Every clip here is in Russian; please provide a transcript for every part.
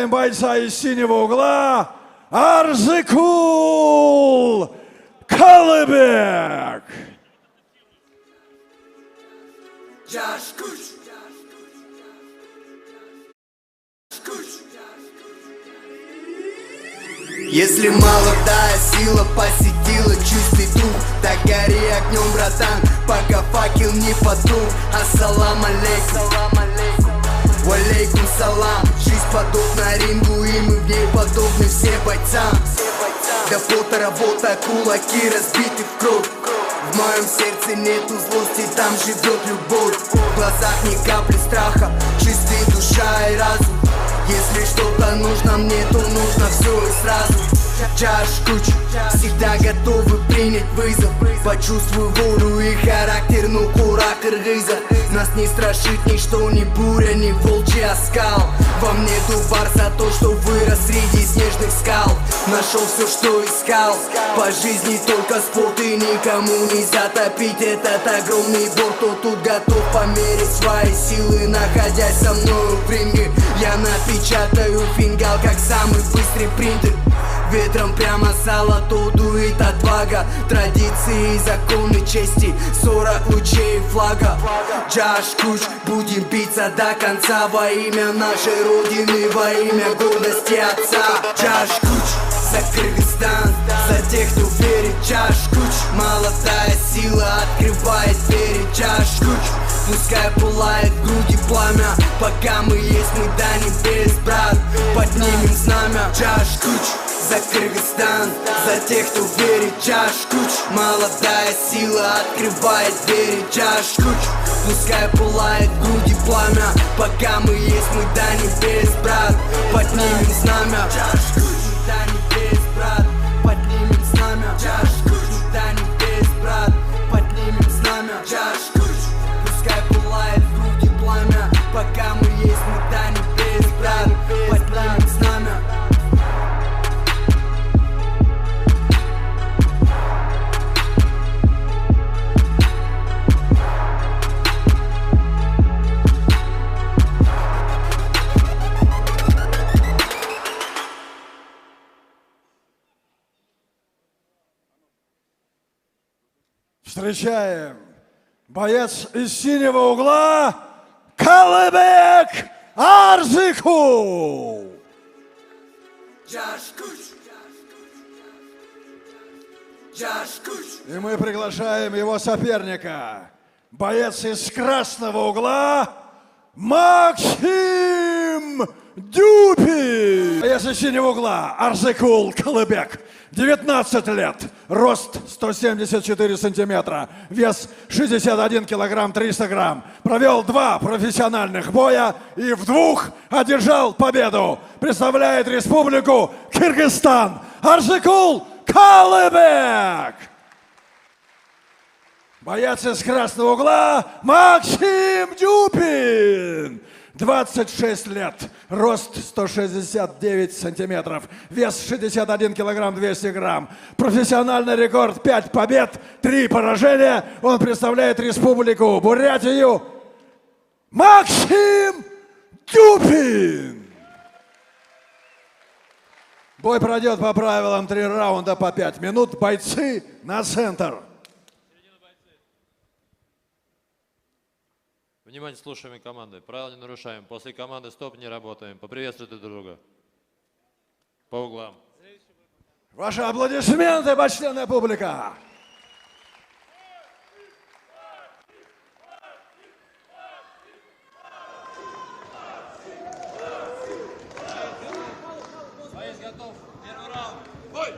Бойца из синего угла Арзыкул Калыбек. Если молодая сила посетила чистый дух, так гори огнем, братан, пока факел не потух. Ассалам алейкум, валейкум салам. Жизнь подобна рингу, и мы в ней подобны всем бойцам. До полтора вота кулаки разбиты в кровь. В моем сердце нету злости, там живет любовь. В глазах ни капли страха, чистая душа и разум. Если что-то нужно мне, то нужно все и сразу. Джашкуч, всегда готовы принять вызов. Почувствуй волю и характер, ну кура кыргыза. Нас не страшит ничто, ни буря, ни волчий оскал. Во мне дубар за то, что вырос среди снежных скал. Нашел все, что искал. По жизни только спорт, и никому не затопить этот огромный борт. Кто тут готов померить свои силы, находясь со мною в ринге. Я напечатаю фингал, как самый быстрый принтер. Ветром прямо золото дует отвага. Традиции и законы чести, 40 лучей флага. Джашкуч, будем биться до конца во имя нашей родины, во имя гордости отца. Джашкуч, за Кыргызстан, за тех, кто верит. Джашкуч, молодая сила открывает двери. Джашкуч, пускай пылает в груди пламя. Пока мы есть, мы до небес, брат. Поднимем знамя. Джашкуч, за Кыргызстан, за тех, кто верит. Джашкуч, молодая сила открывает двери. Джашкуч, пускай пылает в груди пламя. Пока мы есть, мы до небес, брат. Поднимем знамя. Джашкуч, до небес, брат. Поднимем знамя. Джашкуч, до небес, брат. Поднимем знамя. Джашкуч, пускай пылает в груди пламя. Пока мы есть, мы до небес, брат. Поднимем знамя. Встречаем боец из синего угла Калыбек Арзыкул. И мы приглашаем его соперника, боец из красного угла Максим Дюпин. Боец из синего угла Арзыкул Калыбек. 19 лет, рост 174 сантиметра, вес 61 килограмм 300 грамм. Провел 2 профессиональных боя и в 2 одержал победу. Представляет республику Кыргызстан Арзыкул Калыбек. Боец из красного угла Максим Дюпин. 26 лет, рост 169 сантиметров, вес 61 килограмм 200 грамм. Профессиональный рекорд 5 побед, 3 поражения. Он представляет республику Бурятию. Максим Дюпин. Бой пройдет по правилам 3 раунда по 5 минут. Бойцы на центр. Внимание, слушаем команды. Правила не нарушаем. После команды стоп не работаем. Поприветствуйте друг друга. По углам. Ваши аплодисменты, почтенная публика. Боец готов. Первый раунд. Бой!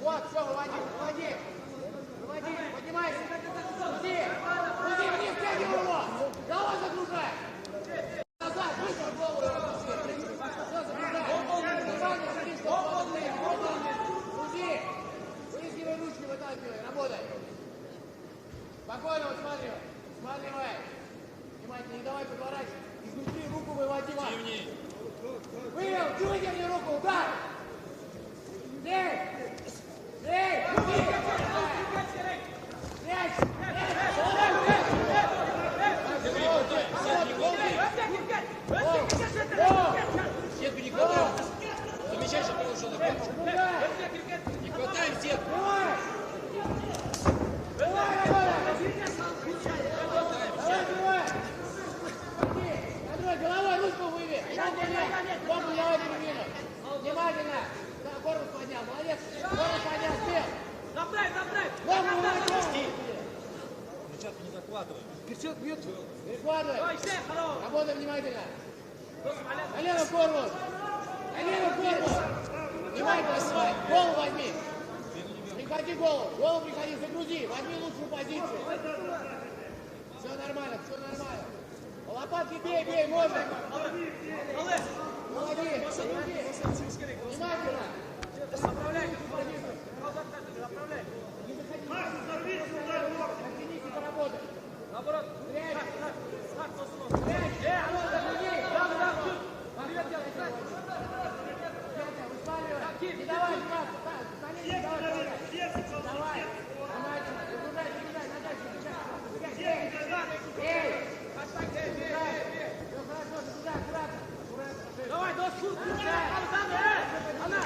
Вот, все, выводи. Выводи, поднимайся. Грузи, вниз, тяни его. Головой загружай. Назад, быстро голову распусти. Все, загружай. Внимание, смотри, что грузи. Выискивай ручки, выталкивай, работай. Спокойно, вот смотри. Сматривай. Внимательно, не давай подворачивать. Изнутри руку выводи. Вывел, выдерни руку, удар. Эй! Эй! Сетку не хватает. Замечай, что получил. Не хватает сетку. Головой ручку выви. Бомбу давай перемину. Внимательно. Корпус поднял. Молодец. Корпус поднял. Сбил. Направь! Бомбу выводи. Перчатку не захватывай. Перехватывай. Давай, все, хорош! Работай внимательно. Налево корпус. Внимательно, снимай. Голову возьми. Прихвати голову. Голову прихвати, загрузи. Возьми лучшую позицию. Все нормально. Лопатки бей, можно. Молодец. Внимательно. Направляй! Оттяните, поработай. Наоборот! Прячь. Так, Не давай, давай. Внимательно. Загружай, нога сюда. Эй! Все хорошо, сюда, аккуратно. давай, доску! Она!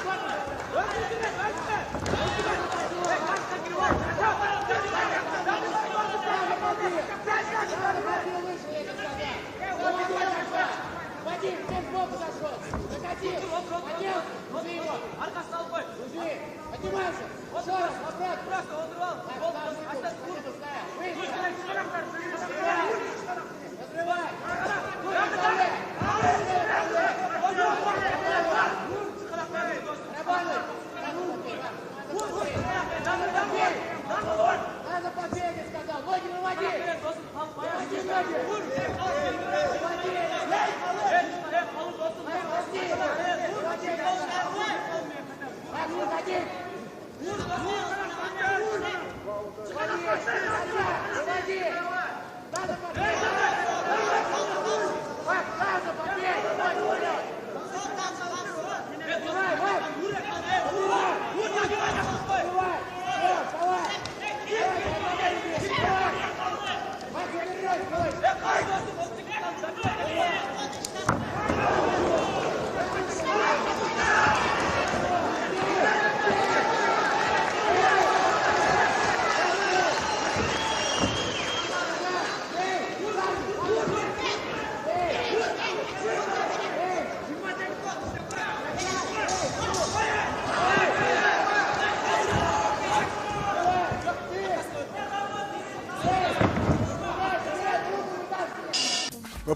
Вадим, ты в бок зашел. Накатил. Поднял. Грузи его. Арка столбой! Грузи. Поднимайся. Еще раз. Обратно. Просто он рвал! Разрывай. Надо победе, сказал. Ноги выводи. Выводи ноги.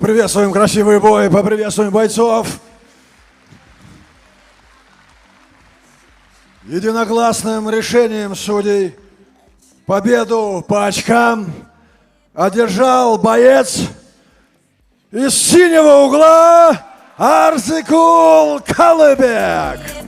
Поприветствуем красивый бой, поприветствуем бойцов. Единогласным решением судей победу по очкам одержал боец из синего угла Арзыкул Калыбек.